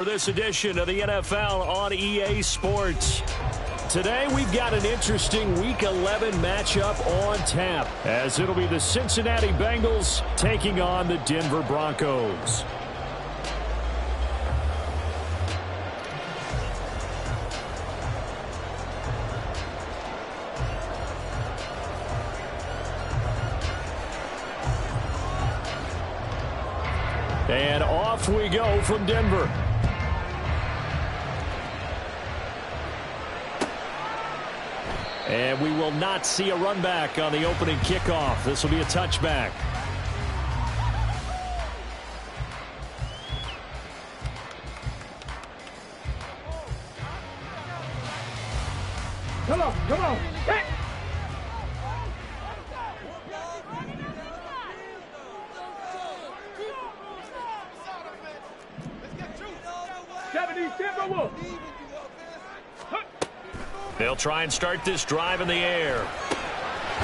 For this edition of the NFL on EA Sports. Today we've got an interesting Week 11 matchup on tap, as it'll be the Cincinnati Bengals taking on the Denver Broncos. And off we go from Denver. And we will not see a run back on the opening kickoff. This will be a touchback. Come on, come on. Hey. They'll try and start this drive in the air.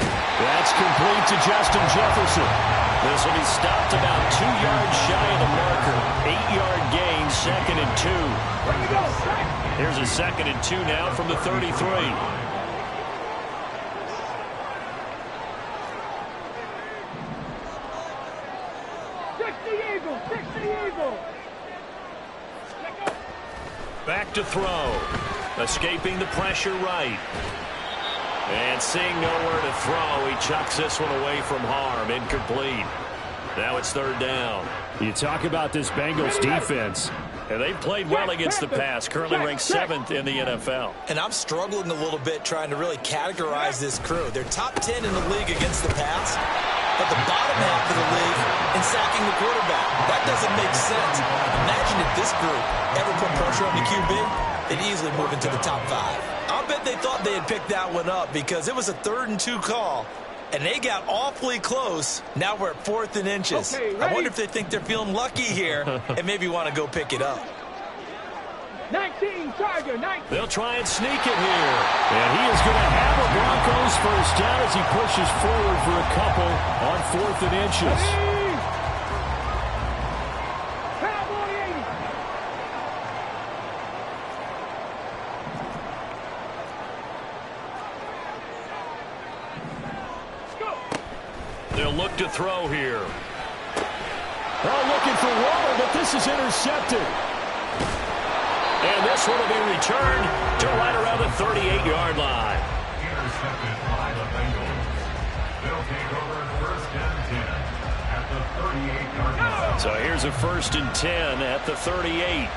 That's complete to Justin Jefferson. This will be stopped about 2 yards shy of the marker. 8-yard gain, 2nd and 2. Here's a 2nd and 2 now from the 33. Back to throw. Escaping the pressure right. And seeing nowhere to throw, he chucks this one away from harm. Incomplete. Now it's 3rd down. You talk about this Bengals defense. And they've played well against the pass. Currently ranked 7th in the NFL. And I'm struggling a little bit trying to really categorize this crew. They're top 10 in the league against the pass, but the bottom half of the league in sacking the quarterback. That doesn't make sense. Imagine if this group ever put pressure on the QB. They'd easily move into the top 5. I'll bet they thought they had picked that one up because it was a 3rd and 2 call, and they got awfully close. Now we're at 4th and inches. Okay, I wonder if they think they're feeling lucky here and maybe want to go pick it up. 19, Charger, 19. They'll try and sneak it here. And he is going to have a Broncos first down as he pushes forward for a couple on 4th and inches. Hey. They'll look to throw here. Oh, looking for water, but this is intercepted. And this one will be returned to right around the 38-yard line. Intercepted by the Bengals. They'll take over 1st and 10 at the 38-yard line. So here's a 1st and 10 at the 38.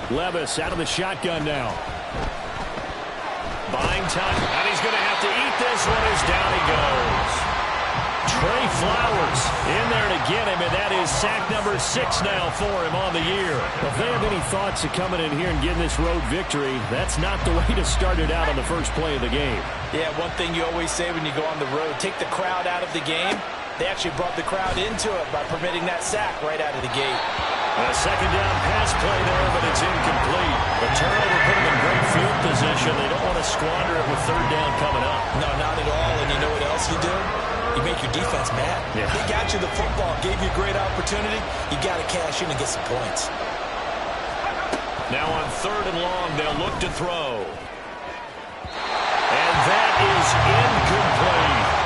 Levis out of the shotgun now. Buying time, and he's going to have to eat this one as down he goes. Trey Flowers in there to get him, and that is sack number 6 now for him on the year. If they have any thoughts of coming in here and getting this road victory, that's not the way to start it out on the first play of the game. Yeah, one thing you always say when you go on the road, take the crowd out of the game. They actually brought the crowd into it by permitting that sack right out of the gate. A 2nd down pass play there, but it's incomplete. The turnover put them in great field position. They don't want to squander it with 3rd down coming up. No, not at all. And you know what else you do? You make your defense mad. Yeah. He got you the football, gave you a great opportunity. You got to cash in and get some points. Now on 3rd and long, they'll look to throw. And that is incomplete.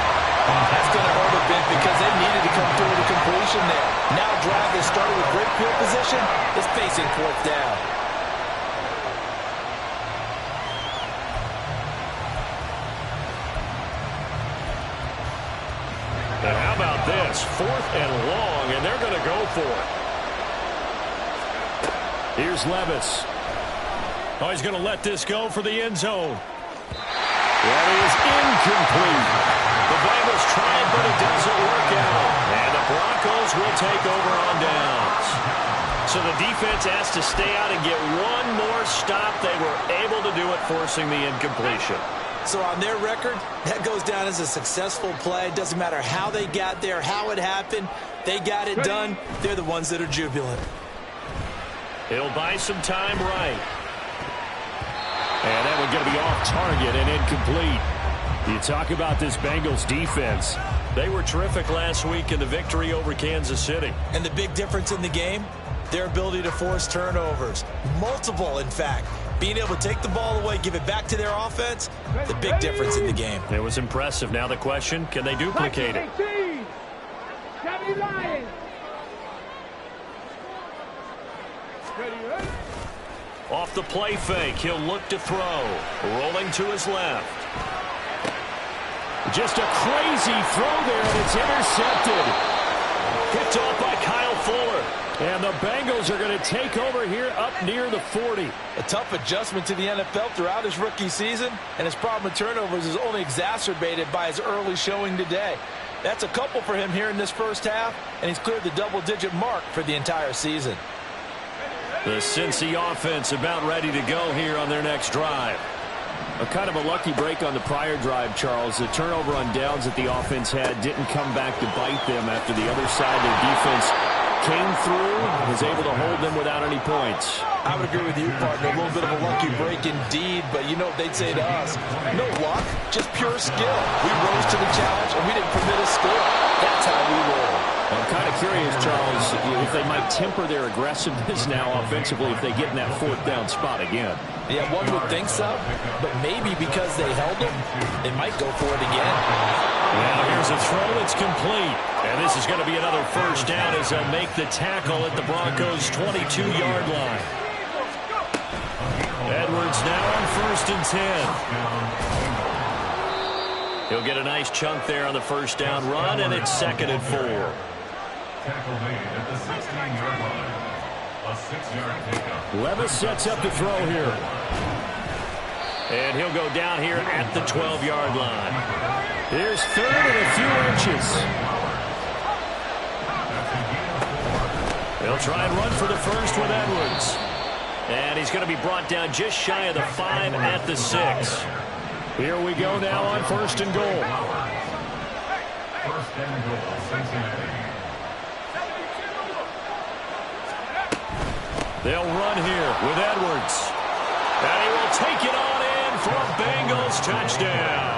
That's going to hurt a bit because they needed to come through with a completion there. Now drive that started with great field position is facing 4th down. And how about this? 4th and long, and they're going to go for it. Here's Levis. Oh, he's going to let this go for the end zone. That is incomplete. The Bengals tried, but it doesn't work out. And the Broncos will take over on downs. So the defense has to stay out and get one more stop. They were able to do it, forcing the incompletion. So on their record, that goes down as a successful play. Doesn't matter how they got there, how it happened. They got it done. They're the ones that are jubilant. He'll buy some time right. And that one going to be off target and incomplete. You talk about this Bengals defense. They were terrific last week in the victory over Kansas City. And the big difference in the game, their ability to force turnovers. Multiple, in fact. Being able to take the ball away, give it back to their offense, the big difference in the game. It was impressive. Now the question, can they duplicate it? Off the play fake, he'll look to throw. Rolling to his left. Just a crazy throw there, and it's intercepted. Picked off by Kyle Fuller. And the Bengals are going to take over here up near the 40. A tough adjustment to the NFL throughout his rookie season, and his problem with turnovers is only exacerbated by his early showing today. That's a couple for him here in this first half, and he's cleared the double-digit mark for the entire season. The Cincy offense about ready to go here on their next drive. A kind of a lucky break on the prior drive, Charles. The turnover on downs that the offense had didn't come back to bite them after the other side of their defense came through, was able to hold them without any points. I would agree with you, partner. A little bit of a lucky break indeed, but you know what they'd say to us. No luck, just pure skill. We rose to the challenge, and we didn't permit a score. That's how we roll. I'm kind of curious, Charles, if they might temper their aggressiveness now offensively if they get in that fourth down spot again. Yeah, one would think so, but maybe because they held them, they might go for it again. Now here's a throw that's complete. And this is going to be another first down as they'll make the tackle at the Broncos' 22-yard line. Edwards now on 1st and 10. He'll get a nice chunk there on the first down run, and it's 2nd and 4. Tackle made at the 16-yard line. A 6-yard pickup. Levis sets up to throw here. And he'll go down here at the 12-yard line. Here's 3rd and a few inches. They'll try and run for the first with Edwards. And he's going to be brought down just shy of the 5 at the 6. Here we go now on 1st and goal. 1st and goal, Cincinnati. They'll run here with Edwards. And he will take it on in for a Bengals touchdown.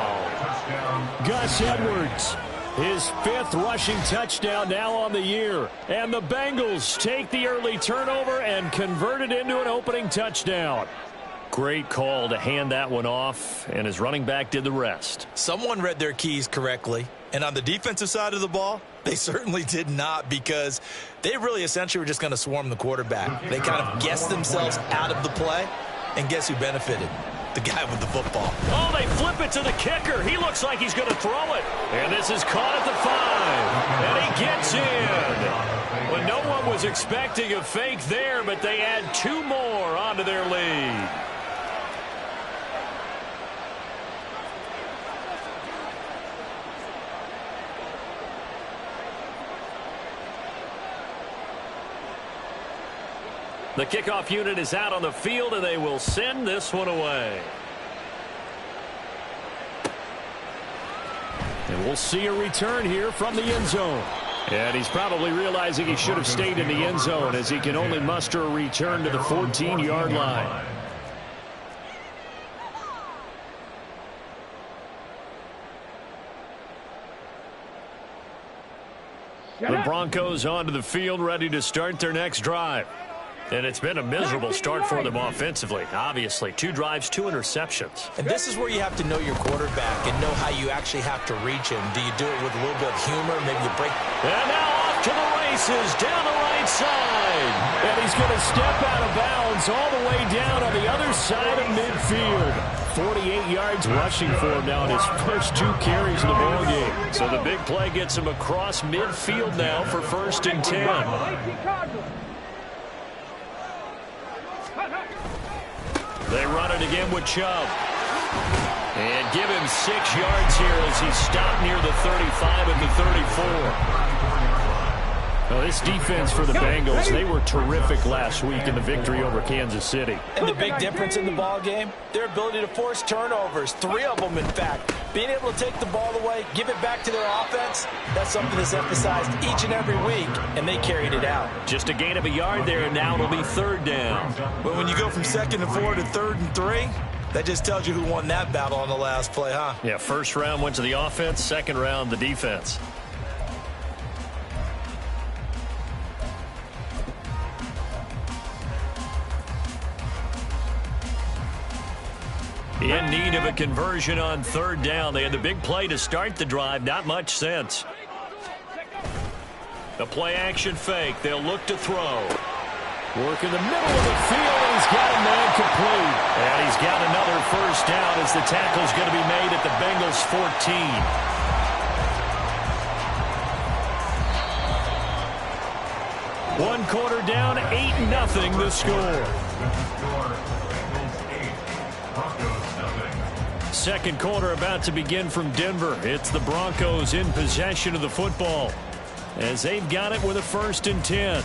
Gus Edwards, his 5th rushing touchdown now on the year. And the Bengals take the early turnover and convert it into an opening touchdown. Great call to hand that one off, and his running back did the rest. Someone read their keys correctly, and on the defensive side of the ball, they certainly did not, because they really essentially were just going to swarm the quarterback. They kind of guessed themselves out of the play, and guess who benefited? The guy with the football. Oh, they flip it to the kicker. He looks like he's going to throw it. And this is caught at the 5. And he gets in. Well, no one was expecting a fake there, but they add 2 more onto their lead. The kickoff unit is out on the field, and they will send this one away. And we'll see a return here from the end zone. And he's probably realizing he should have stayed in the end zone, as he can only muster a return to the 14-yard line. The Broncos onto the field, ready to start their next drive. And it's been a miserable start for them offensively. Obviously, 2 drives, 2 interceptions. And this is where you have to know your quarterback and know how you actually have to reach him. Do you do it with a little bit of humor? Maybe you break. And now off to the races, down the right side. And he's going to step out of bounds all the way down on the other side of midfield. 48 yards rushing for him now in his first 2 carries in the ball game. So the big play gets him across midfield now for 1st and 10. They run it again with Chubb. And give him 6 yards here as he stopped near the 35 at the 34. Now, this defense for the Bengals, they were terrific last week in the victory over Kansas City. And the big difference in the ball game, their ability to force turnovers, 3 of them in fact. Being able to take the ball away, give it back to their offense, that's something that's emphasized each and every week, and they carried it out. Just a gain of a yard there, and now it'll be 3rd down. But when you go from 2nd and 4 to 3rd and 3, That just tells you who won that battle on the last play, huh? Yeah, first round went to the offense, second round the defense. In need of a conversion on third down. They had the big play to start the drive. Not much sense. The play action fake. They'll look to throw. Work in the middle of the field. He's got a man complete. And he's got another first down as the tackle's going to be made at the Bengals 14. 1 quarter down, 8-0 the score. Second quarter about to begin from Denver. It's the Broncos in possession of the football as they've got it with a 1st and 10.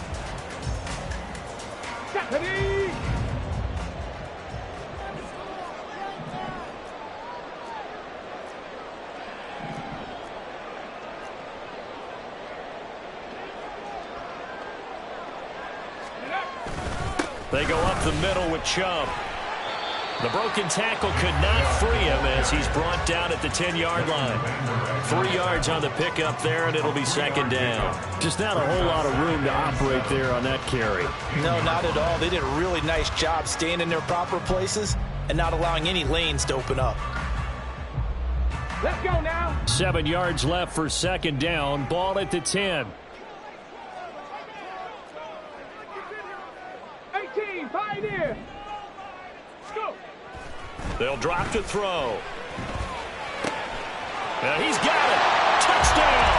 They go up the middle with Chubb. The broken tackle could not free him as he's brought down at the 10-yard line. 3 yards on the pickup there, and it'll be 2nd down. Just not a whole lot of room to operate there on that carry. No, not at all. They did a really nice job staying in their proper places and not allowing any lanes to open up. Let's go now. 7 yards left for 2nd down. Ball at the 10. 18, Pioneer. Go. They'll drop to throw. And he's got it. Touchdown.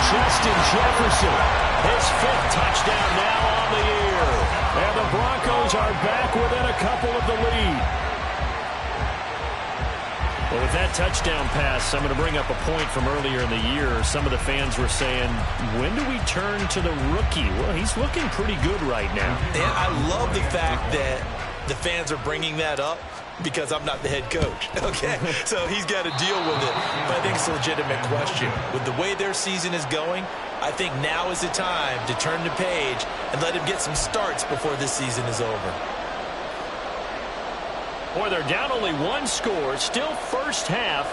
Justin Jefferson. His 5th touchdown now on the year. And the Broncos are back within a couple of the lead. Well, with that touchdown pass, I'm going to bring up a point from earlier in the year. Some of the fans were saying, when do we turn to the rookie? Well, he's looking pretty good right now. And I love the fact that the fans are bringing that up because I'm not the head coach, okay? So he's got to deal with it. But I think it's a legitimate question. With the way their season is going, I think now is the time to turn the page and let him get some starts before this season is over. Boy, they're down only 1 score, still first half,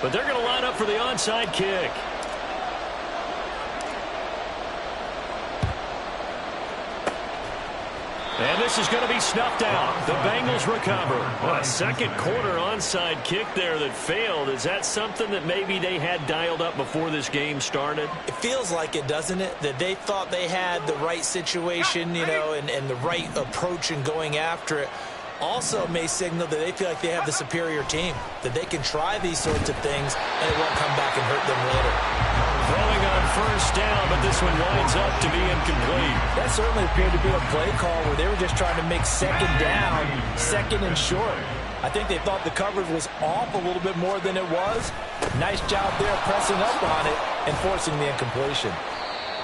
but they're going to line up for the onside kick. And this is going to be snuffed out. The Bengals recover. Well, a second quarter onside kick there that failed. Is that something that maybe they had dialed up before this game started? It feels like it, doesn't it? That they thought they had the right situation, you know, and the right approach in going after it. Also may signal that they feel like they have the superior team, that they can try these sorts of things and it won't come back and hurt them later. Throwing on first down, but this one winds up to be incomplete. That certainly appeared to be a play call where they were just trying to make 2nd down, 2nd and short. I think they thought the coverage was off a little bit more than it was. Nice job there pressing up on it and forcing the incompletion.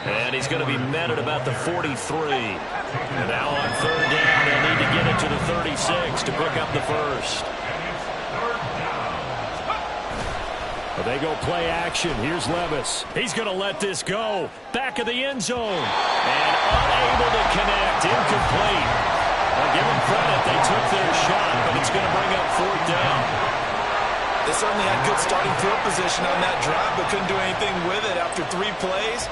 And he's going to be met at about the 43. And now on 3rd down, they'll need to get it to the 36 to pick up the 1st. But they go play action. Here's Levis. He's going to let this go. Back of the end zone. And unable to connect. Incomplete. I'll give them credit. They took their shot, but it's going to bring up 4th down. They certainly had good starting field position on that drive, but couldn't do anything with it after 3 plays.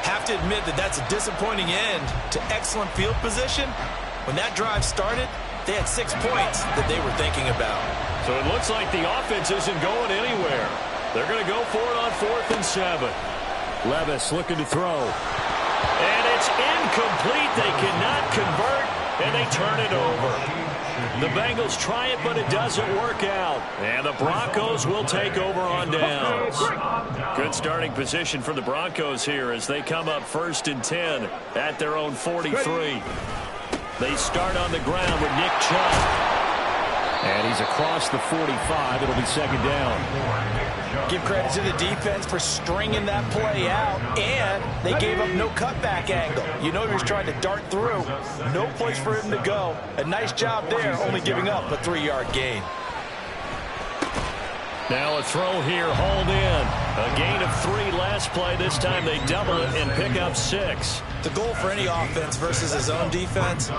Have to admit that that's a disappointing end to excellent field position. When that drive started, they had 6 points that they were thinking about. So it looks like the offense isn't going anywhere. They're going to go for it on 4th and 7. Levis looking to throw. And it's incomplete. They cannot convert, and they turn it over. The Bengals try it, but it doesn't work out. And the Broncos will take over on downs. Good starting position for the Broncos here as they come up 1st and 10 at their own 43. They start on the ground with Nick Chubb. And he's across the 45. It'll be 2nd down. Give credit to the defense for stringing that play out, and they gave up no cutback angle. You know he was trying to dart through. No place for him to go. A nice job there, only giving up a 3-yard gain. Now a throw here, hauled in. A gain of 3 last play. This time they double it and pick up 6. The goal for any offense versus his own defense,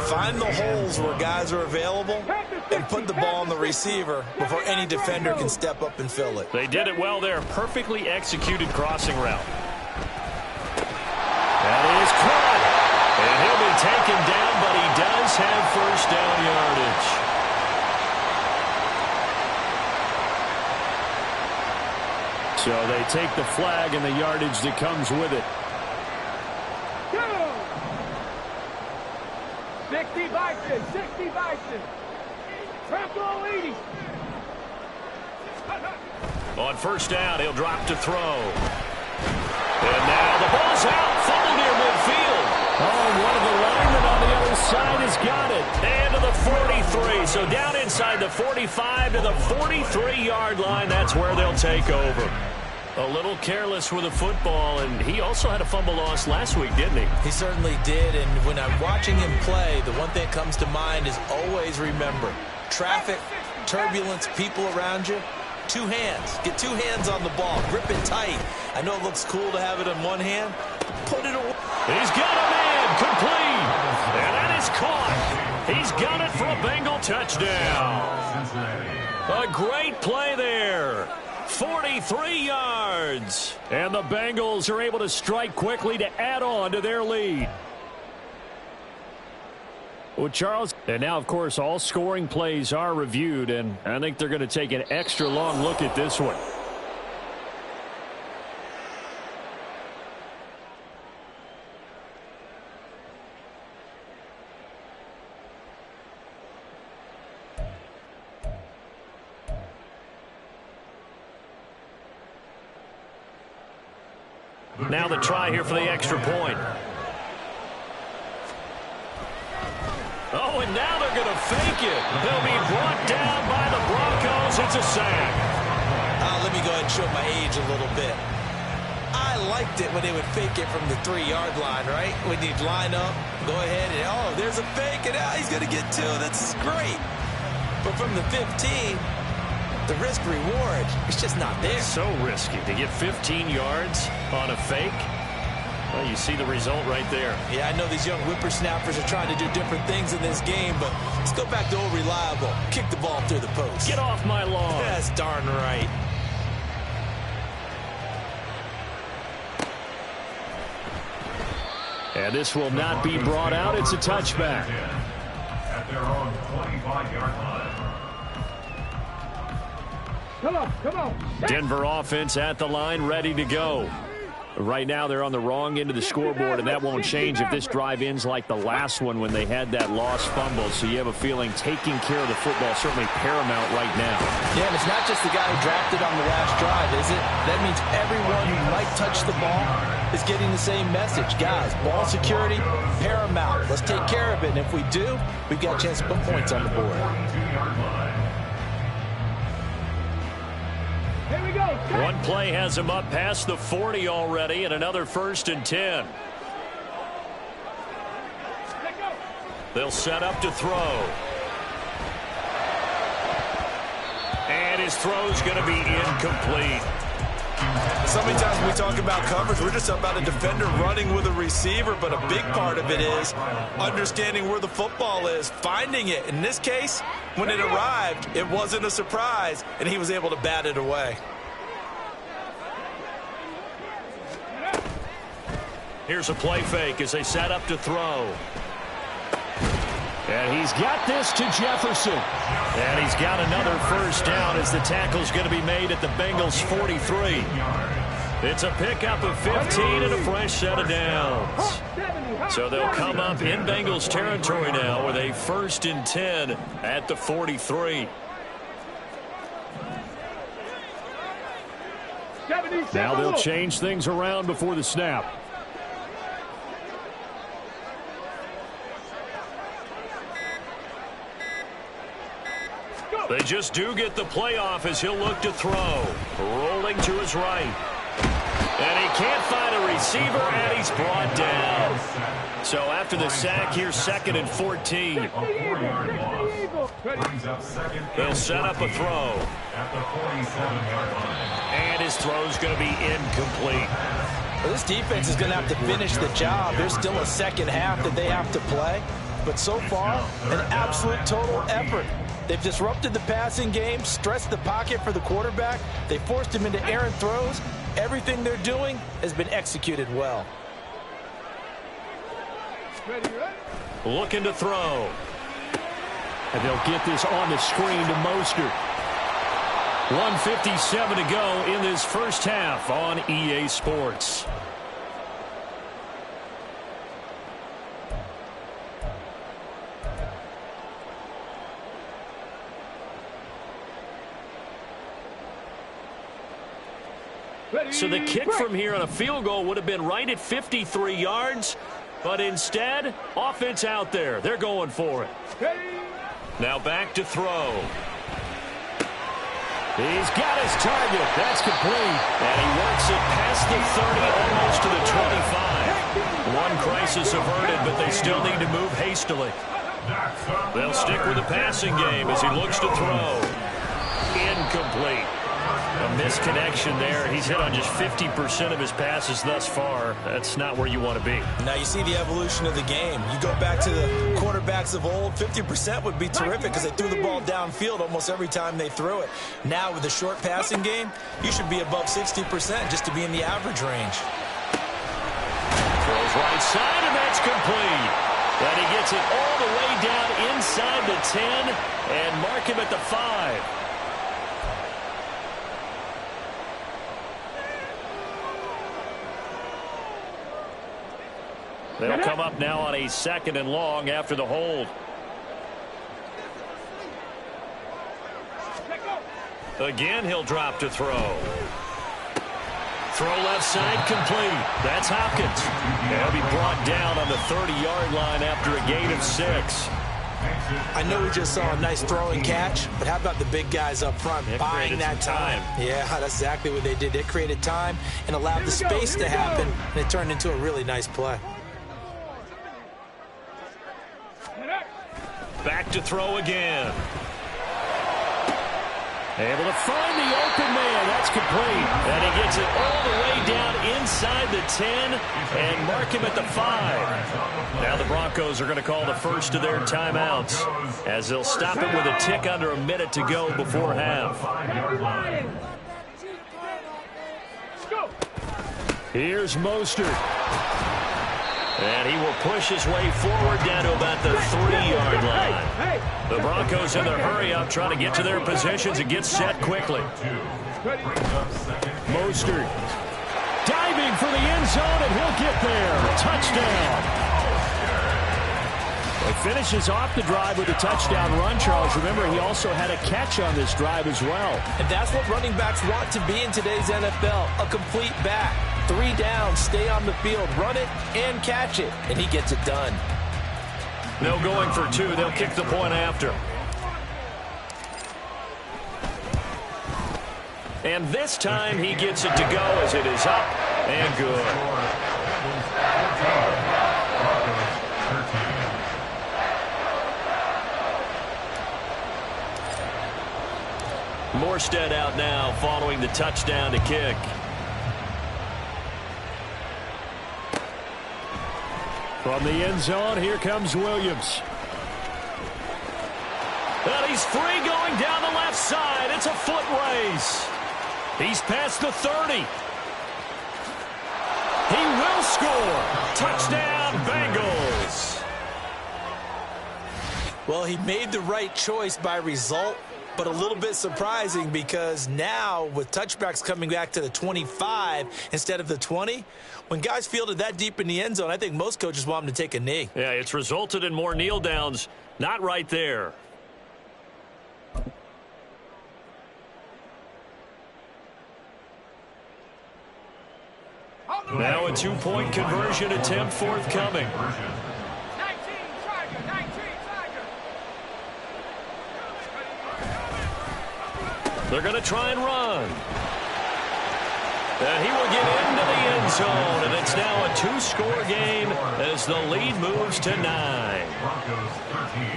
find the holes where guys are available and put the ball on the receiver before any defender can step up and fill it. They did it well there. Perfectly executed crossing route. That is caught. And he'll be taken down, but he does have first down yardage. So they take the flag and the yardage that comes with it. 60 Bison, 60 Bison. Trap all 80. On first down, he'll drop to throw. And now the ball's out. Fumble near midfield. Oh, one of the linemen on the other side has got it. And to the 43. So down inside the 45 to the 43-yard line. That's where they'll take over. A little careless with the football, and he also had a fumble loss last week, didn't he? He certainly did, and when I'm watching him play, the one thing that comes to mind is always remember, traffic, turbulence, people around you, two hands. Get two hands on the ball. Grip it tight. I know it looks cool to have it in one hand. Put it away. He's got a man. Complete. And that is caught. He's got it for a Bengal touchdown. A great play there. 43 yards. And the Bengals are able to strike quickly to add on to their lead. Well, Charles, and now, of course, all scoring plays are reviewed, and I think they're going to take an extra long look at this one. Now the try here for the extra point. Oh, and now they're going to fake it. They'll be brought down by the Broncos. It's a sack. Let me go ahead and show my age a little bit. I liked it when they would fake it from the 3-yard line, right? When you'd line up, go ahead, and oh, there's a fake, and now he's going to get two. This is great. But from the 15, the risk-reward, it's just not there. So risky to get 15 yards on a fake. Well, you see the result right there. Yeah, I know these young whippersnappers are trying to do different things in this game, but let's go back to old reliable. Kick the ball through the post. Get off my lawn. That's darn right. And this will not be brought out. It's a touchback. At their own 25-yard line. Come on, come on. Denver offense at the line, ready to go. Right now, they're on the wrong end of the scoreboard, and that won't change if this drive ends like the last one when they had that lost fumble. So you have a feeling taking care of the football certainly paramount right now. Yeah, and it's not just the guy who drafted on the last drive, is it? That means everyone who might touch the ball is getting the same message. Guys, ball security, paramount. Let's take care of it, and if we do, we've got a chance to put points on the board. Here we go. One play has him up past the 40 already, and another 1st and 10. They'll set up to throw. And his throw's going to be incomplete. So many times when we talk about coverage, we're just talking about a defender running with a receiver, but a big part of it is understanding where the football is, finding it. In this case, when it arrived, it wasn't a surprise, and he was able to bat it away. Here's a play fake as they set up to throw. And he's got this to Jefferson. And he's got another 1st down as the tackle's going to be made at the Bengals 43. It's a pickup of 15 and a fresh set of downs. So they'll come up in Bengals territory now with a 1st and 10 at the 43. Now they'll change things around before the snap. They just do get the playoff as he'll look to throw. Rolling to his right. And he can't find a receiver, and he's brought down. So after the sack here, 2nd and 14. They'll set up a throw. At the 47-yard line. And his throw's going to be incomplete. Well, this defense is going to have to finish the job. There's still a second half that they have to play. But so far, an absolute total effort. They've disrupted the passing game, stressed the pocket for the quarterback. They forced him into errant throws. Everything they're doing has been executed well. Looking to throw. And they'll get this on the screen to Mostert. 1:57 to go in this first half on EA Sports. So the kick from here on a field goal would have been right at 53 yards, but instead, offense out there. They're going for it. Now back to throw. He's got his target. That's complete. And he works it past the 30, almost to the 25. One crisis averted, but they still need to move hastily. They'll stick with the passing game as he looks to throw. Incomplete. A misconnection there. He's hit on just 50% of his passes thus far. That's not where you want to be. Now you see the evolution of the game. You go back to the quarterbacks of old, 50% would be terrific because they threw the ball downfield almost every time they threw it. Now with the short passing game, you should be above 60% just to be in the average range. Throws right side, and that's complete. And he gets it all the way down inside the 10 and mark him at the 5. They'll come up now on a 2nd and long after the hold. Again, he'll drop to throw. Throw left side complete. That's Hopkins. He'll be brought down on the 30-yard line after a gain of 6. I know we just saw a nice throw and catch, but how about the big guys up front buying that time? Yeah, that's exactly what they did. They created time and allowed the space to happen, and it turned into a really nice play. Back to throw again. Able to find the open man. That's complete. And he gets it all the way down inside the 10 and mark him at the 5. Now the Broncos are going to call the first of their timeouts as they'll stop it with a tick under a minute to go before half. Here's Mostert. And he will push his way forward down to about the 3-yard line. The Broncos in their hurry-up trying to get to their positions and get set quickly. Mostert diving for the end zone, and he'll get there. Touchdown. He finishes off the drive with a touchdown run, Charles. Remember, he also had a catch on this drive as well. And that's what running backs want to be in today's NFL, a complete back. 3 down, stay on the field, run it, and catch it. And he gets it done. No going for 2. They'll kick the point after. And this time he gets it to go as it is up and good. Morstead out now following the touchdown to kick. From the end zone, here comes Williams. And he's free going down the left side. It's a foot race. He's past the 30. He will score. Touchdown, Bengals. Well, he made the right choice by result, but a little bit surprising because now with touchbacks coming back to the 25 instead of the 20, when guys fielded that deep in the end zone, I think most coaches want them to take a knee. Yeah, it's resulted in more kneel downs. Not right there. Now a 2-point conversion attempt forthcoming. 19, Tiger. They're going to try and run. And he will get into the end zone, and it's now a 2-score game as the lead moves to 9. Broncos 13.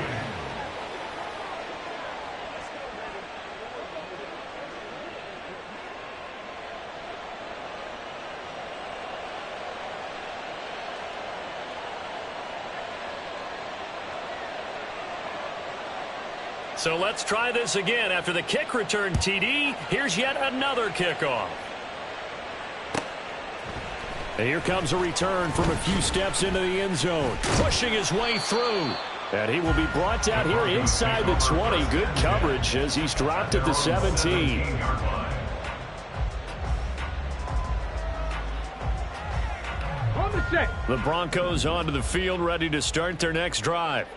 So let's try this again. After the kick return TD, here's yet another kickoff. And here comes a return from a few steps into the end zone, pushing his way through. And he will be brought down here inside the 20. Good coverage as he's dropped at the 17. The Broncos onto the field, ready to start their next drive.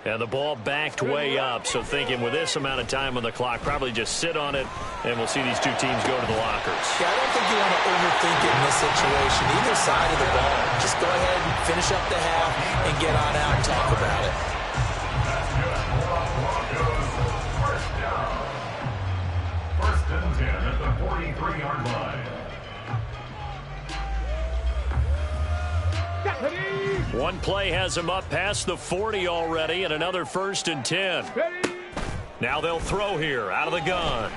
And the ball backed way up, so thinking with this amount of time on the clock, probably just sit on it, and we'll see these two teams go to the lockers. Yeah, I don't think you want to overthink it in this situation. Either side of the ball, just go ahead and finish up the half and get on out and talk about it. First and 10 at the 43-yard line. One play has him up past the 40 already, and another 1st and 10. Now they'll throw here out of the gun.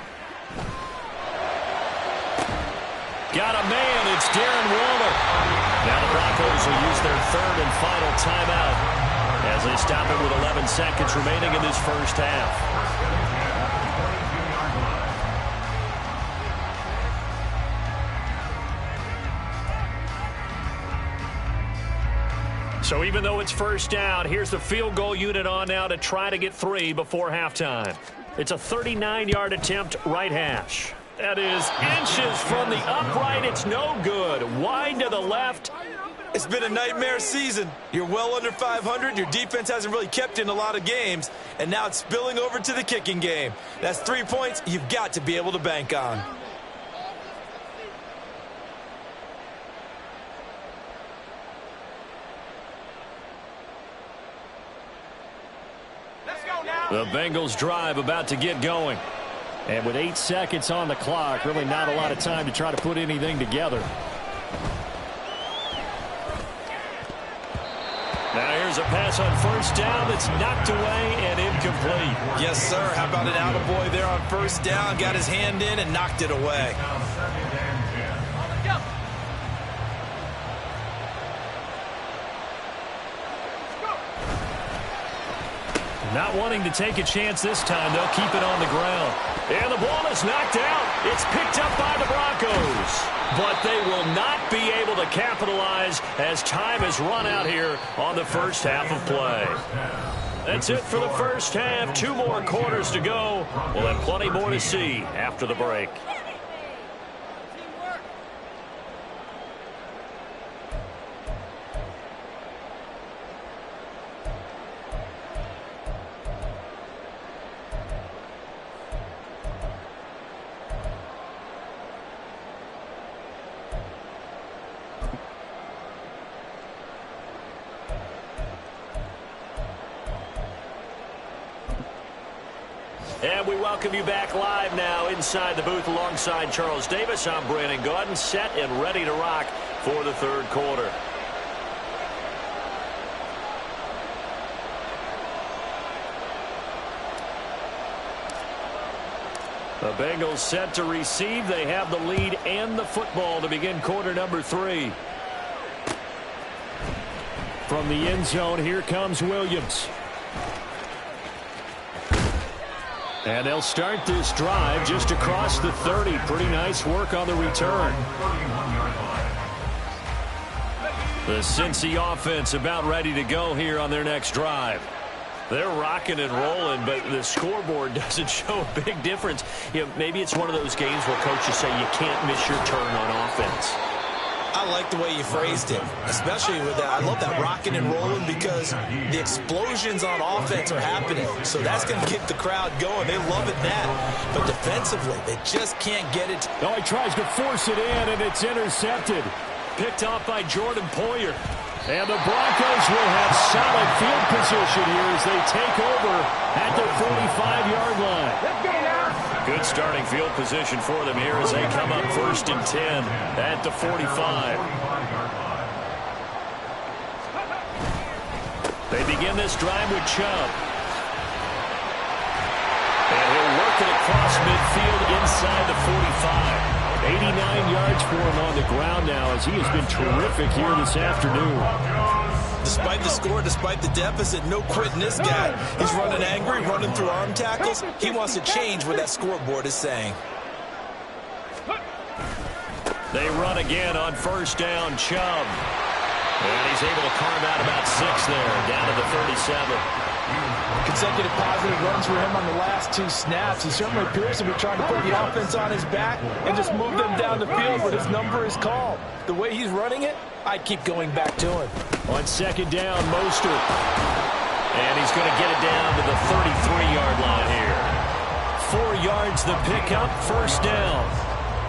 Got a man. It's Darren Waller. Now the Broncos will use their 3rd and final timeout as they stop it with 11 seconds remaining in this first half. So even though it's first down, here's the field goal unit on now to try to get 3 before halftime. It's a 39-yard attempt, right hash. That is inches from the upright. It's no good. Wide to the left. It's been a nightmare season. You're well under 500. Your defense hasn't really kept in a lot of games, and now it's spilling over to the kicking game. That's 3 points you've got to be able to bank on. The Bengals drive about to get going. And with 8 seconds on the clock, really not a lot of time to try to put anything together. Now here's a pass on first down that's knocked away and incomplete. Yes, sir. How about an attaboy there on first down? Got his hand in and knocked it away. Not wanting to take a chance this time, they'll keep it on the ground. And the ball is knocked out. It's picked up by the Broncos. But they will not be able to capitalize as time has run out here on the first half of play. That's it for the first half. 2 more quarters to go. We'll have plenty more to see after the break. And we welcome you back live now inside the booth alongside Charles Davis. I'm Brandon Gaudin, set and ready to rock for the 3rd quarter. The Bengals set to receive. They have the lead and the football to begin quarter number 3. From the end zone, here comes Williams. And they'll start this drive just across the 30. Pretty nice work on the return. The Cincy offense about ready to go here on their next drive. They're rocking and rolling, but the scoreboard doesn't show a big difference. You know, maybe it's one of those games where coaches say you can't miss your turn on offense. I like the way you phrased it, especially with that. I love that rocking and rolling because the explosions on offense are happening. So that's going to keep the crowd going. They love it that. But defensively, they just can't get it. Oh, he tries to force it in, and it's intercepted. Picked off by Jordan Poyer. And the Broncos will have solid field position here as they take over at their 45-yard line. Let's go now. Good starting field position for them here as they come up 1st and 10 at the 45. They begin this drive with Chubb. And he'll work it across midfield inside the 45. 89 yards for him on the ground now as he has been terrific here this afternoon. despite the score, despite the deficit, no quitting this guy. He's running angry, running through arm tackles. He wants to change what that scoreboard is saying. They run again on first down, Chubb. And he's able to carve out about 6 there, down to the 37. Consecutive positive runs for him on the last 2 snaps. He certainly appears to be trying to put the offense on his back and just move them down the field, but his number is called. The way he's running it, I'd keep going back to him. On second down, Mostert. And he's going to get it down to the 33-yard line here. 4 yards the pickup, first down.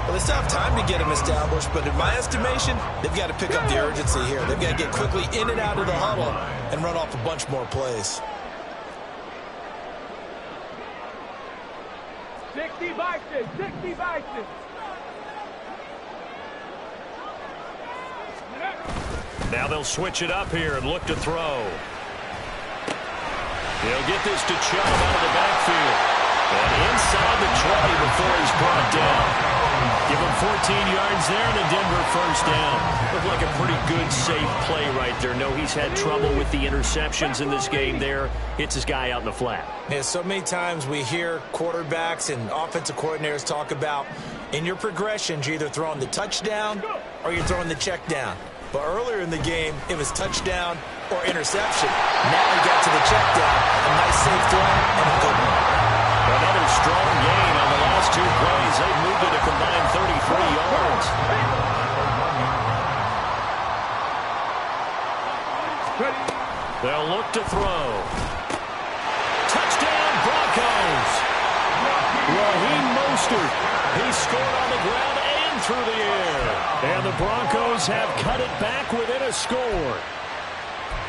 Well, they still have time to get him established, but in my estimation, they've got to pick up the urgency here. They've got to get quickly in and out of the huddle and run off a bunch more plays. 60 Vikings, 60 Vikings. Now they'll switch it up here and look to throw. He'll get this to Chubb out of the backfield. And inside the 20 before he's brought down. Give him 14 yards there and a Denver first down. Looked like a pretty good, safe play right there. No, he's had trouble with the interceptions in this game there. Hits his guy out in the flat. Yeah, so many times we hear quarterbacks and offensive coordinators talk about in your progressions, you're either throwing the touchdown or you're throwing the check down. But earlier in the game, it was touchdown or interception. Now he got to the check down. A nice safe throw and a good one. Another strong gain on the last 2 plays. They've moved it a combined 33 yards. They'll look to throw. Touchdown, Broncos. Raheem Mostert. He scored on the ground and through the air. And the Broncos have cut it back within a score.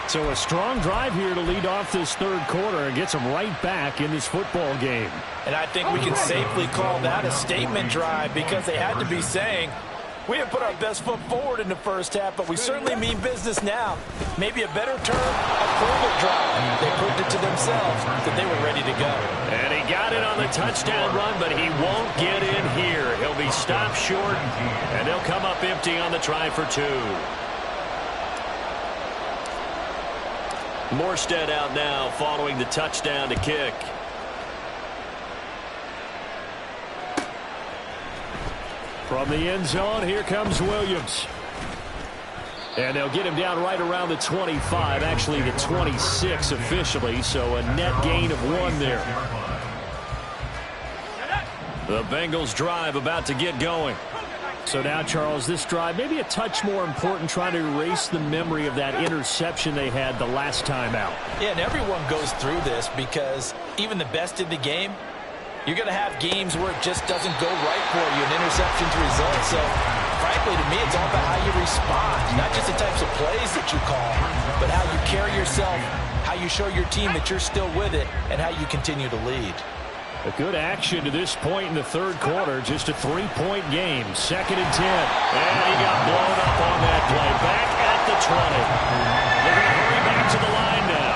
So a strong drive here to lead off this third quarter and gets them right back in this football game. And I think we can safely call that a statement drive because they had to be saying, we have put our best foot forward in the first half, but we certainly mean business now. Maybe a better term, a further drive. They proved it to themselves that they were ready to go. And he got it on the touchdown run, but he won't get in here. He'll be stopped short, and they'll come up empty on the try for 2. Morstead out now following the touchdown to kick. From the end zone, here comes Williams. And they'll get him down right around the 25, actually the 26 officially, so a net gain of 1 there. The Bengals drive about to get going. So now, Charles, this drive maybe a touch more important, trying to erase the memory of that interception they had the last time out. Yeah, and everyone goes through this because even the best in the game, you're going to have games where it just doesn't go right for you, and interceptions result. So, frankly, to me, it's all about how you respond, not just the types of plays that you call, but how you carry yourself, how you show your team that you're still with it, and how you continue to lead. A good action to this point in the third quarter. Just a 3-point game. 2nd and 10. And he got blown up on that play. Back at the 20. They're going to hurry back to the line now.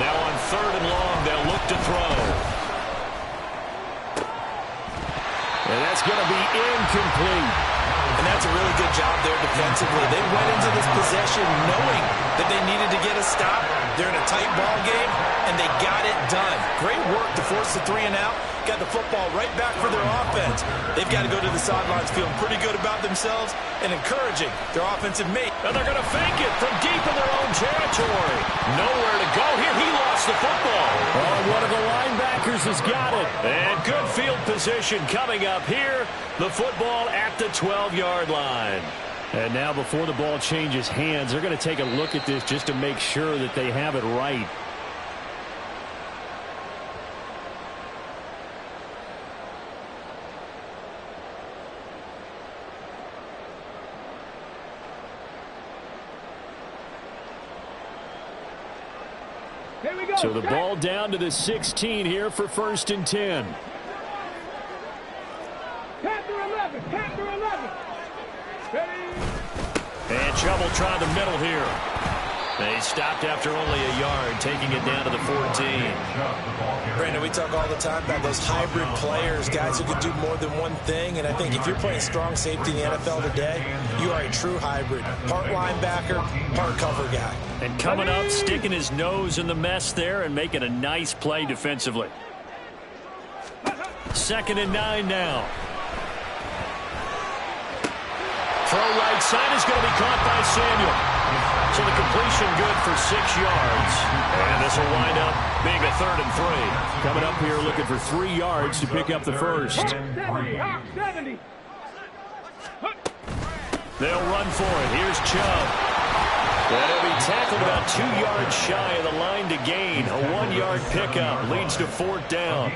Now on 3rd and long, they'll look to throw. And that's going to be incomplete. And that's a really good job there defensively. They went into this possession knowing that they needed to get a stop. They're in a tight ball game, and they got it done. Great work to force the 3 and out. Got the football right back for their offense. They've got to go to the sidelines feeling pretty good about themselves and encouraging their offensive mate. And they're going to fake it from deep in their own territory. Nowhere to go here. He lost the football. Oh, one of the linebackers has got it. And good field position coming up here. The football at the 12-yard line. And now before the ball changes hands, they're going to take a look at this just to make sure that they have it right. Here we go. So the ball down to the 16 here for 1st and 10. Panther 11. Panther 11. Ready. And Chubb will try the middle here. They stopped after only a yard, taking it down to the 14. Brandon, we talk all the time about those hybrid players, guys who can do more than one thing. And I think if you're playing strong safety in the NFL today, you are a true hybrid. Part linebacker, part cover guy. And coming up, sticking his nose in the mess there and making a nice play defensively. 2nd and 9 now. Throw right side is going to be caught by Samuel. So the completion good for 6 yards. And this will wind up being a 3rd and 3. Coming up here looking for 3 yards to pick up the first. 70. They'll run for it. Here's Chubb. And he'll be tackled about 2 yards shy of the line to gain. A 1-yard pickup leads to 4th down.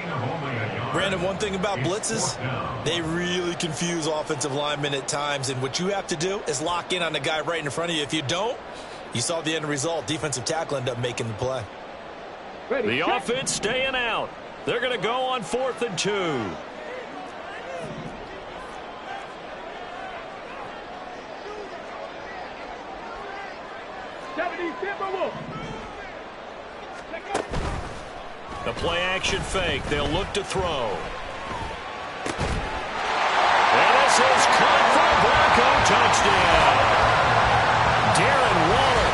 Brandon, one thing about blitzes, they really confuse offensive linemen at times. And what you have to do is lock in on the guy right in front of you. If you don't, you saw the end result. Defensive tackle ended up making the play. The offense staying out. They're going to go on 4th and 2. The play-action fake. They'll look to throw. And this is caught for a Bronco touchdown. Darren Waller,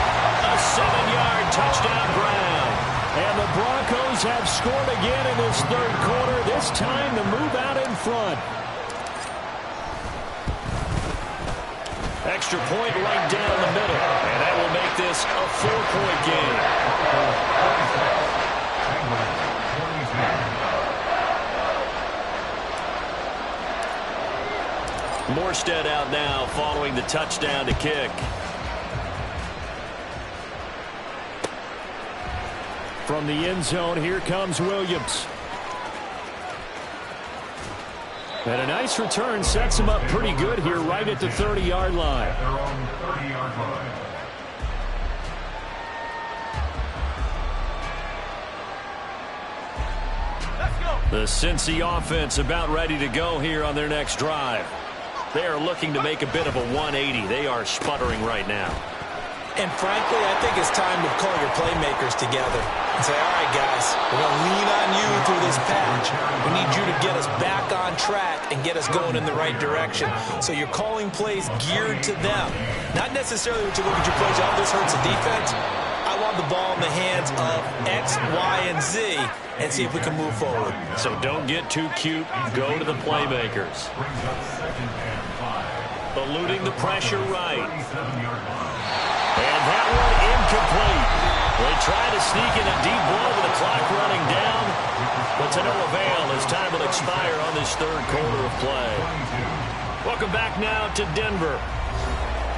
a 7-yard touchdown ground. And the Broncos have scored again in this 3rd quarter, this time to move out in front. Extra point right down the middle. And that will make this a 4-point game. Morstead out now following the touchdown to kick. From the end zone, here comes Williams. And a nice return sets him up pretty good here right at the 30-yard line. They're on the 30-yard line. The Cincy offense about ready to go here on their next drive. They are looking to make a bit of a 180. They are sputtering right now. And frankly, I think it's time to call your playmakers together and say, all right, guys, we're going to lean on you through this patch. We need you to get us back on track and get us going in the right direction. So you're calling plays geared to them. Not necessarily what you look at your plays, oh, this hurts the defense. I want the ball in the hands of X, Y, and Z and see if we can move forward. So don't get too cute. Go to the playmakers. Brings up 2nd and 5. Eluding the pressure right. 37-yard line. And that one incomplete. They try to sneak in a deep ball with the clock running down, but to no avail as time will expire on this 3rd quarter of play. Welcome back now to Denver.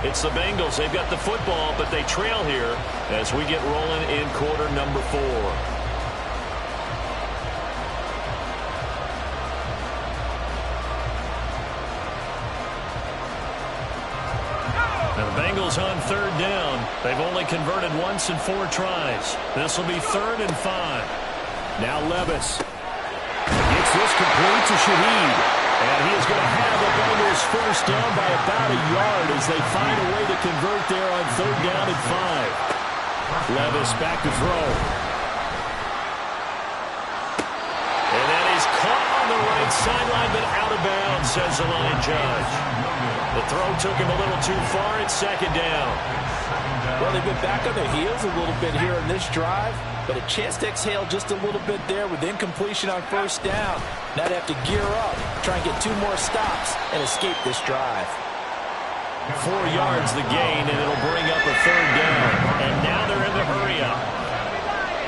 It's the Bengals. They've got the football, but they trail here as we get rolling in quarter number 4. Now the Bengals on 3rd down. They've only converted once in 4 tries. This will be 3rd and 5. Now Levis gets this complete to Shaheed. And he is going to have the Bengals first down by about a yard as they find a way to convert there on 3rd down and 5. Levis back to throw. And that is caught on the right sideline, but out of bounds, says the line judge. The throw took him a little too far. It's 2nd down. Well, they've been back on their heels a little bit here in this drive, but a chance to exhale just a little bit there with incompletion on 1st down. Now they have to gear up, try and get 2 more stops, and escape this drive. 4 yards the gain, and it'll bring up a 3rd down. And now they're in the hurry up.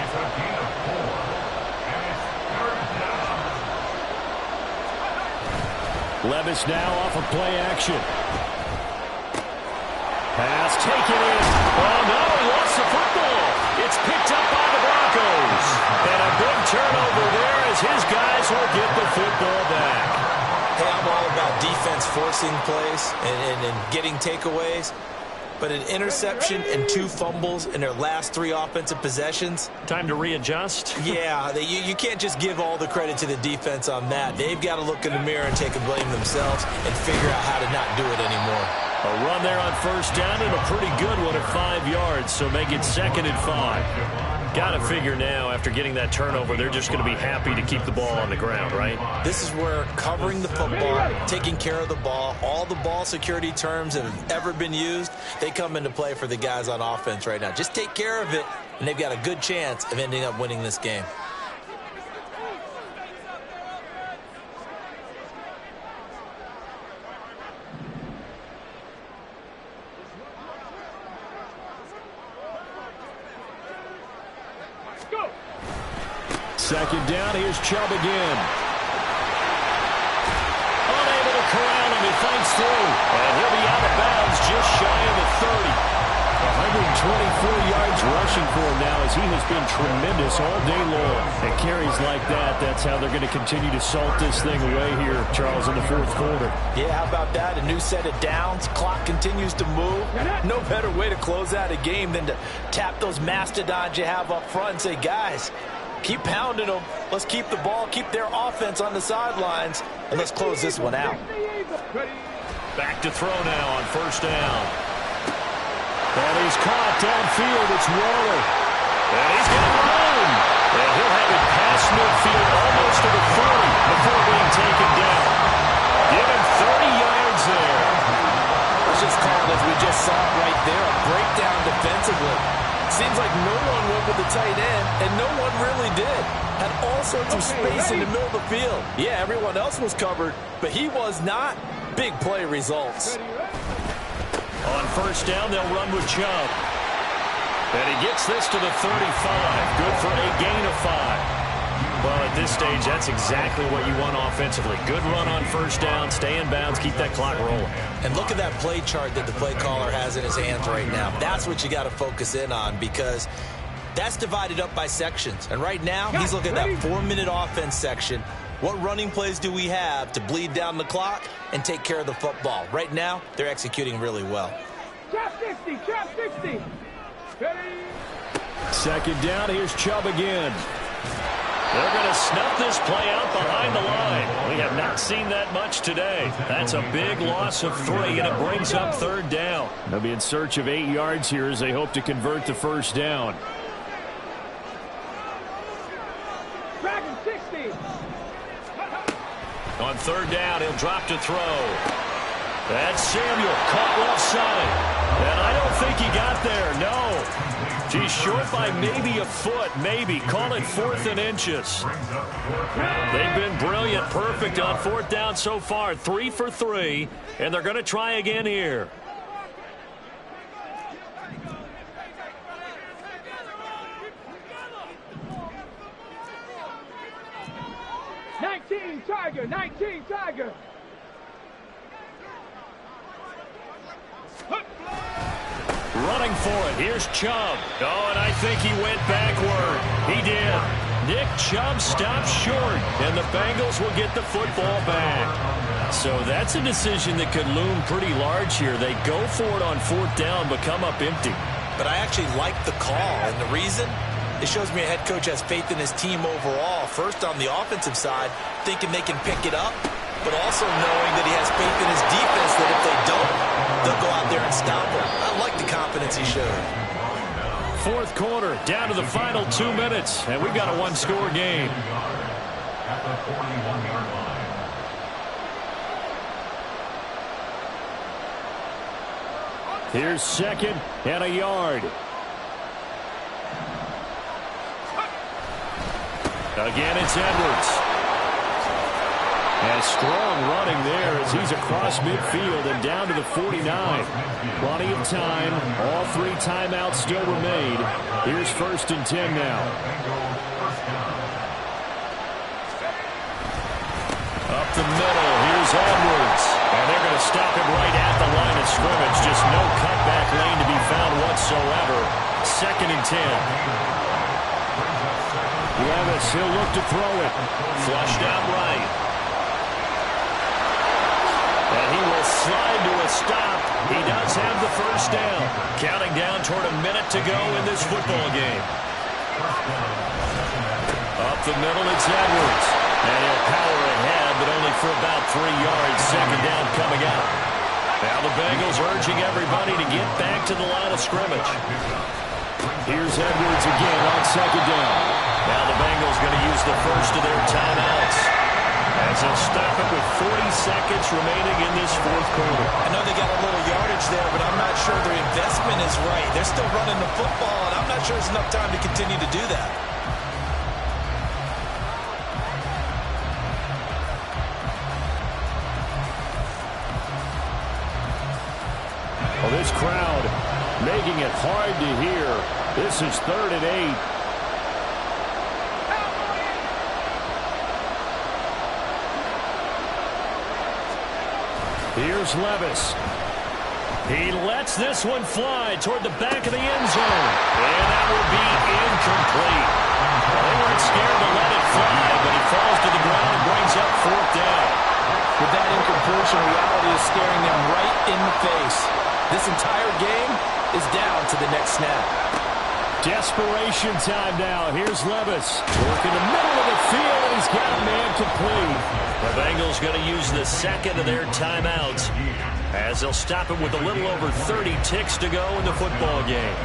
It's a gain of 4. And it's 3rd down. Levis now off of play action. Pass taken in. Oh, no, he lost the football. It's picked up by the Broncos. And a big turnover there as his guys will get the football back. Hey, I'm all about defense forcing plays and getting takeaways. But an interception and 2 fumbles in their last 3 offensive possessions. Time to readjust. Yeah, you can't just give all the credit to the defense on that. They've got to look in the mirror and take a blame themselves and figure out how to not do it anymore. A run there on first down and a pretty good one at 5 yards, so make it 2nd and 5. Got to figure now, after getting that turnover, they're just going to be happy to keep the ball on the ground, right? This is where covering the football, taking care of the ball, all the ball security terms that have ever been used, they come into play for the guys on offense right now. Just take care of it, and they've got a good chance of ending up winning this game. Second down, here's Chubb again. Unable to corral him, he fights through. And he'll be out of bounds just shy of the 30. 124 yards rushing for him now as he has been tremendous all day long. And carries like that, that's how they're going to continue to salt this thing away here, Charles, in the 4th quarter. Yeah, how about that? A new set of downs. Clock continues to move. No better way to close out a game than to tap those mastodons you have up front and say, guys, keep pounding them. Let's keep the ball, keep their offense on the sidelines, and let's close this one out. Back to throw now on first down. And he's caught downfield. It's Waller. And he's going to run. And he'll have it past midfield almost to the 40 before being taken down. Give him 30 yards there. Let's just call it as we just saw it right there, a breakdown defensively. Seems like no one went with the tight end, and no one really did. Had all sorts of space in the middle of the field. Yeah, everyone else was covered, but he was not. Big play results. On first down, they'll run with Chubb. And he gets this to the 35. Good for a gain of 5. Well, at this stage, that's exactly what you want offensively. Good run on first down, stay in bounds, keep that clock rolling. And look at that play chart that the play caller has in his hands right now. That's what you got to focus in on because that's divided up by sections. And right now, he's looking at that 4-minute offense section. What running plays do we have to bleed down the clock and take care of the football? Right now, they're executing really well. Trap 60, trap 60. Second down, here's Chubb again. They're going to snuff this play out behind the line. We have not seen that much today. That's a big loss of 3, and it brings up 3rd down. They'll be in search of 8 yards here as they hope to convert the first down. Dragon 60. On 3rd down, he'll drop to throw. That's Samuel, caught left side. And I don't think he got there, no. He's short by maybe a foot, maybe. Call it 4th and inches. They've been brilliant, perfect on 4th down so far. 3 for 3, and they're going to try again here. Tiger, 19 Tiger. Running for it. Here's Chubb. Oh, and I think he went backward. He did. Nick Chubb stopped short, and the Bengals will get the football back. So that's a decision that could loom pretty large here. They go for it on 4th down, but come up empty. But I actually like the call, and the reason? It shows me a head coach has faith in his team overall. First, on the offensive side, thinking they can pick it up, but also knowing that he has faith in his defense that if they don't, they'll go out there and stop him. I like the confidence he showed. 4th quarter, down to the final 2 minutes, and we've got a 1-score game. At the 41-yard line. Here's 2nd and a yard. Again, it's Edwards. And strong running there as he's across midfield and down to the 49. Plenty of time. All 3 timeouts still remain. Here's 1st and 10 now. Up the middle, here's Edwards. And they're going to stop him right at the line of scrimmage. Just no cutback lane to be found whatsoever. 2nd and 10. Levis, he'll look to throw it. Flushed out right. And he will slide to a stop. He does have the first down. Counting down toward a minute to go in this football game. Up the middle, it's Edwards. And he'll power ahead, but only for about 3 yards. 2nd down coming out. Now the Bengals urging everybody to get back to the line of scrimmage. Here's Edwards again on second down. Now the Bengals going to use the first of their timeouts, as they'll stop it with 40 seconds remaining in this fourth quarter. I know they got a little yardage there, but I'm not sure their investment is right. They're still running the football, and I'm not sure there's enough time to continue to do that. Well, this crowd making it hard to hear. This is 3rd and 8. Here's Levis. He lets this one fly toward the back of the end zone. And that will be incomplete. Well, they weren't scared to let it fly, but he falls to the ground and brings up 4th down. With that incompletion, reality is staring them right in the face. This entire game is down to the next snap. Desperation time now. Here's Levis. Working the middle of the field, and he's got a man complete. The Bengals going to use the second of their timeouts, as they'll stop it with a little over 30 ticks to go in the football game.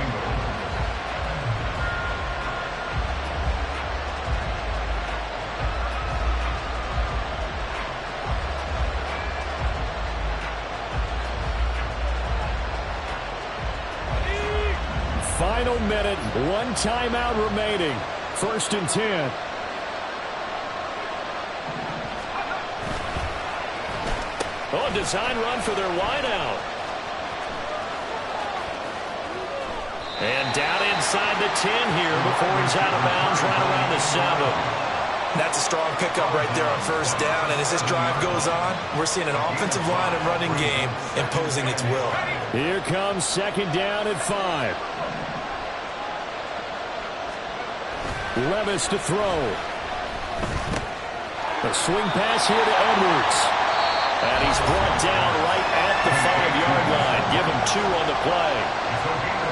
Final minute, 1 timeout remaining. 1st and 10. Oh, a design run for their wideout. And down inside the 10 here before he's out of bounds right around the 7. That's a strong pickup right there on 1st down, and as this drive goes on, we're seeing an offensive line and running game imposing its will. Here comes 2nd down at 5. Levis to throw. A swing pass here to Edwards. And he's brought down right at the 5-yard line. Give him 2 on the play.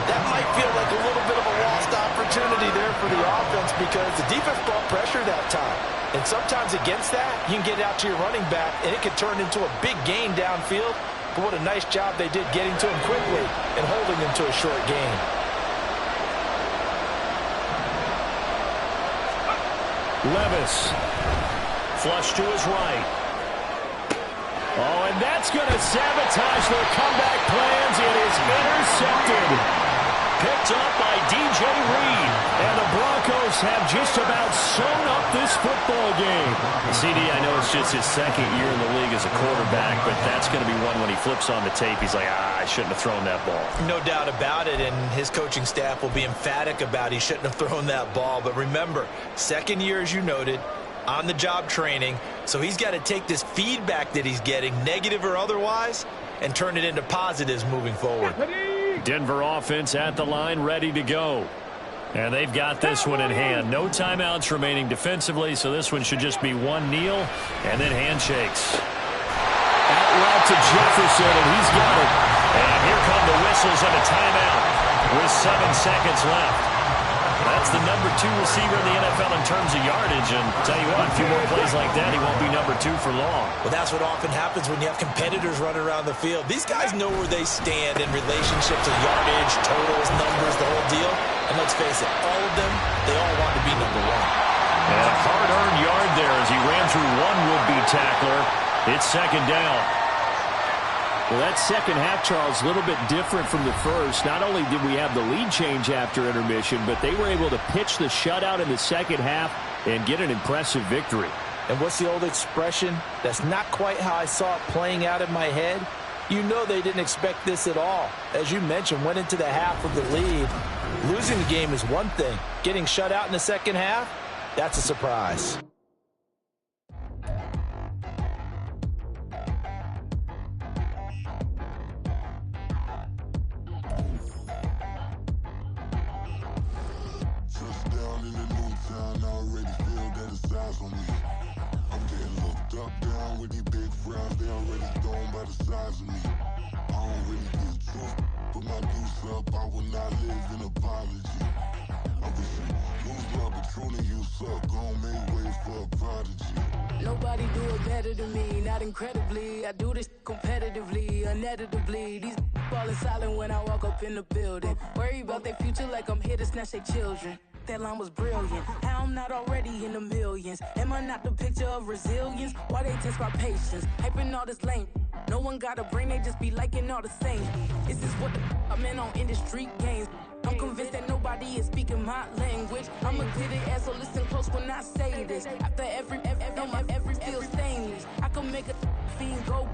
That might feel like a little bit of a lost opportunity there for the offense, because the defense brought pressure that time. And sometimes against that, you can get out to your running back, and it could turn into a big gain downfield. But what a nice job they did getting to him quickly and holding him to a short gain. Levis. Flush to his right. Oh, and that's going to sabotage their comeback plans. It is intercepted. Picked up by DJ Reed. And the Broncos have just about sewn up this football game. CD, I know it's just his 2nd year in the league as a quarterback, but that's going to be one when he flips on the tape. He's like, I shouldn't have thrown that ball. No doubt about it, and his coaching staff will be emphatic about he shouldn't have thrown that ball. But remember, 2nd year, as you noted, on-the-job training, so he's got to take this feedback that he's getting, negative or otherwise, and turn it into positives moving forward. Denver offense at the line, ready to go. And they've got this one in hand. No timeouts remaining defensively, so this one should just be one kneel and then handshakes. Out route to Jefferson, and he's got it. And here come the whistles of a timeout with 7 seconds left. That's the number 2 receiver in the NFL in terms of yardage. And tell you what, a few more plays like that, he won't be number 2 for long. Well, that's what often happens when you have competitors running around the field. These guys know where they stand in relationship to yardage, totals, numbers, the whole deal. And let's face it, all of them, they all want to be number 1. And a hard-earned yard there as he ran through one would-be tackler. It's 2nd down. Well, that second half, Charles, a little bit different from the first. Not only did we have the lead change after intermission, but they were able to pitch the shutout in the second half and get an impressive victory. And what's the old expression? That's not quite how I saw it playing out in my head. You know they didn't expect this at all. As you mentioned, went into the half with the lead. Losing the game is one thing. Getting shut out in the second half, that's a surprise. Touchdown in the new town, I already feel that it's eyes on me. I'm getting looked up, down with these big frowns, they already thrown by the size of me. I don't really get tough, but my goose up, I will not live in apology. I wish you lose love, but truly you suck. Gon' make way for a prodigy. Nobody do it better than me, not incredibly. I do this competitively, uneditably. These falling silent when I walk up in the building. Worry about their future like I'm here to snatch their children. That line was brilliant. How I'm not already in the millions? Am I not the picture of resilience? Why they test my patience? Hyping all this lame. No one got a brain, they just be liking all the same. Is this what the I'm in on industry games? I'm convinced that nobody is speaking my language. I'm a good ass, so listen close when I say this. After every feel stainless. I can make a fiend go.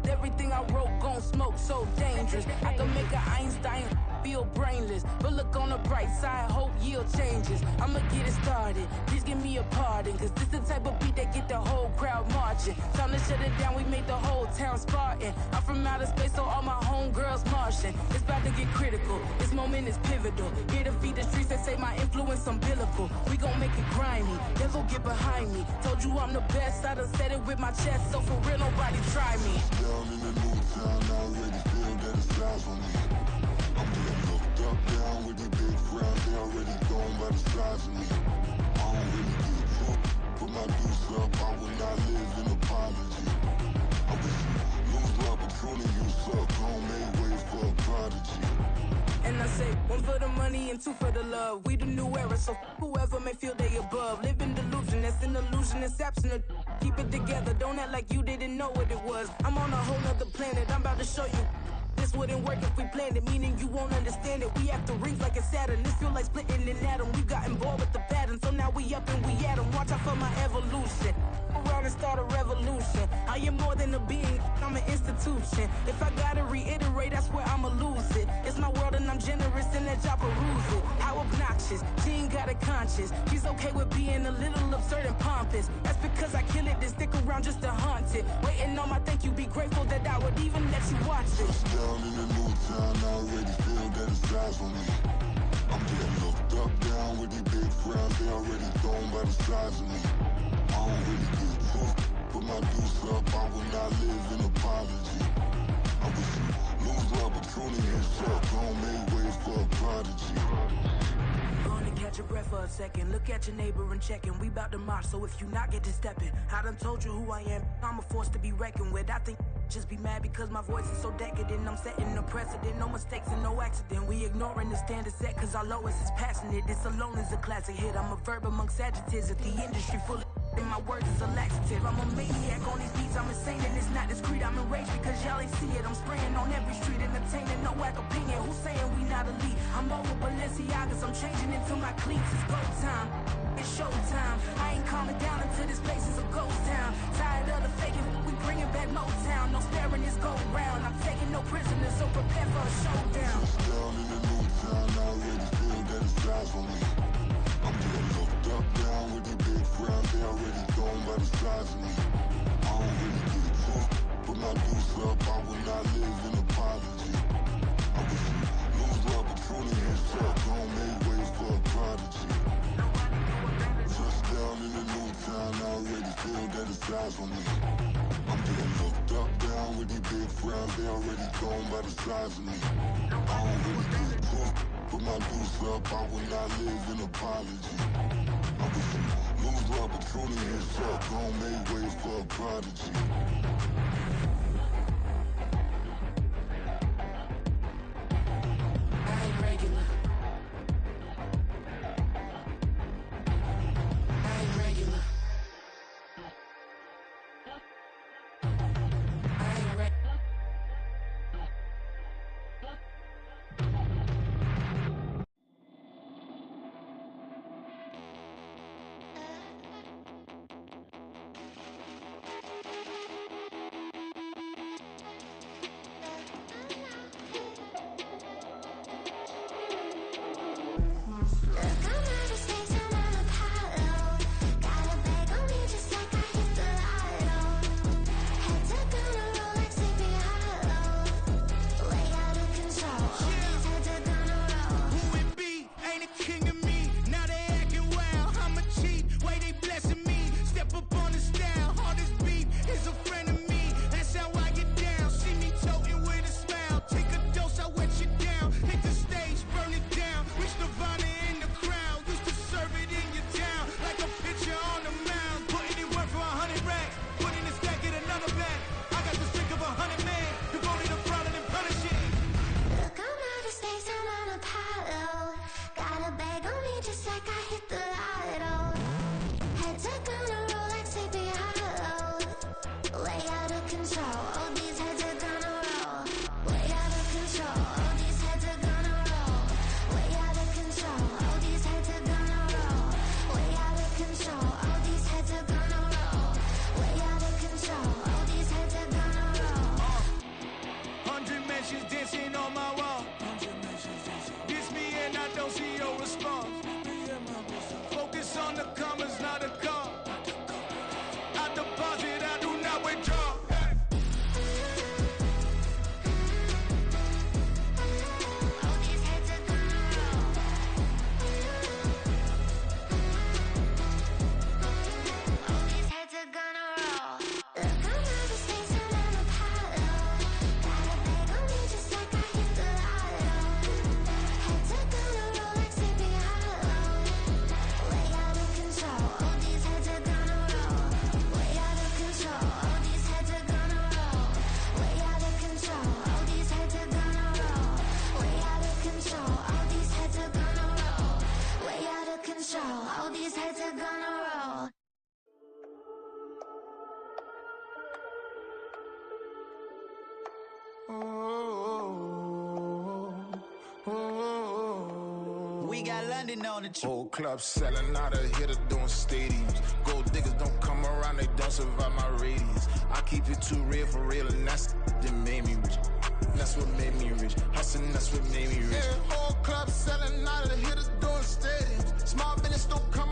Everything I wrote gon' smoke, so dangerous. I can make an Einstein feel brainless. But look on the bright side, hope yield changes. I'ma get it started, please give me a pardon. Cause this the type of beat that get the whole crowd marching. Time to shut it down, we made the whole town Spartan. I'm from outer space, so all my homegirls Martian. It's about to get critical, this moment is pivotal. Here to feed the streets that say my influence umbilical. We gon' make it grimy, devil get behind me. Told you I'm the best, I done said it with my chest. So for real, nobody try me. Down in the new town, I already feel that it's eyes on me. I'm getting looked up, down with these big frowns. They already gone by the size of me. I don't really give a fuck. Put my deuce up, I will not live in apology. I wish you lose love, but truly you suck. Gon' make way for a prodigy. And I say, one for the money and two for the love. We the new era, so whoever may feel they above. Live in delusion, that's an illusion, it's absent. Keep it together, don't act like you didn't know what it was. I'm on a whole nother planet, I'm about to show you. This wouldn't work if we planned it, meaning you won't understand it. We have to rings like a Saturn, this feel like splitting an atom. We got involved with the pattern, so now we up and we at 'em. Watch out for my evolution. Around and start a revolution. I am more than a being, I'm an institution. If I gotta reiterate, that's where I'ma lose it. It's my world and I'm generous and let y'all peruse it. How obnoxious, she ain't got a conscience. She's okay with being a little absurd and pompous. That's because I kill it, then stick around just to haunt it. Waiting on my thank you, be grateful that I would even let you watch it. Down in the new town, I already feel that it's eyes on me. I'm getting looked up, down with these big frowns. They already gone by the size of me. I don't really give a fuck. Put my deuce up, I will not live in apology. I wish you lose love, but truly you suck. Gon' make way for a prodigy. Gonna catch your breath for a second. Look at your neighbor and checking. We bout to march, so if you not get to stepping. I done told you who I am. I'm a force to be reckoned with. I think just be mad because my voice is so decadent. I'm setting a precedent. No mistakes and no accident. We ignoring the standard set cause our lowest is passionate. This alone is a classic hit. I'm a verb amongst adjectives. If the industry full of and my words is a laxative. I'm a maniac on these beats, I'm insane and it's not discreet. I'm enraged because y'all ain't see it. I'm spraying on every street, entertaining, no whack opinion. Who's saying we not elite? I'm over Balenciagas, I'm changing into my cleats. It's go time, it's show time. I ain't calming down until this place is a ghost town. Tired of the faking, we bringing back Motown. No sparing this go round. I'm taking no prisoners, so prepare for a showdown. Down in the new town, I already feel that it's eyes on me. I'm getting looked up, down with these big frowns. They already gone by the size of me. I don't really give a fuck. Put my deuce up, I will not live in apology. I wish you lose love, but truly you suck. Gon' make way for a prodigy. Touchdown in the new town, I already feel that it's eyes on me. I'm getting looked up, down with these big frowns. They already gone by the size of me. I don't really give a fuck. Put my deuce up, I will not live in apology. I wish you lose love, but truly you suck. Gon' make way for a prodigy. I ain't regular. I ain't regular. I ain't regular. nations dancing on my wall. Diss me and I don't see your response. Focus on the commas, not the call. I deposit, I do not withdraw. All these heads are gonna roll. We got London on the trip. Whole club selling out of hitter doing stadiums. Gold diggers don't come around, they don't survive my radius. I keep it too real for real, and that's that made me rich. That's what made me rich. Hustling, that's what made me rich. Yeah, whole club selling out of hitters doing stadiums. Small business don't come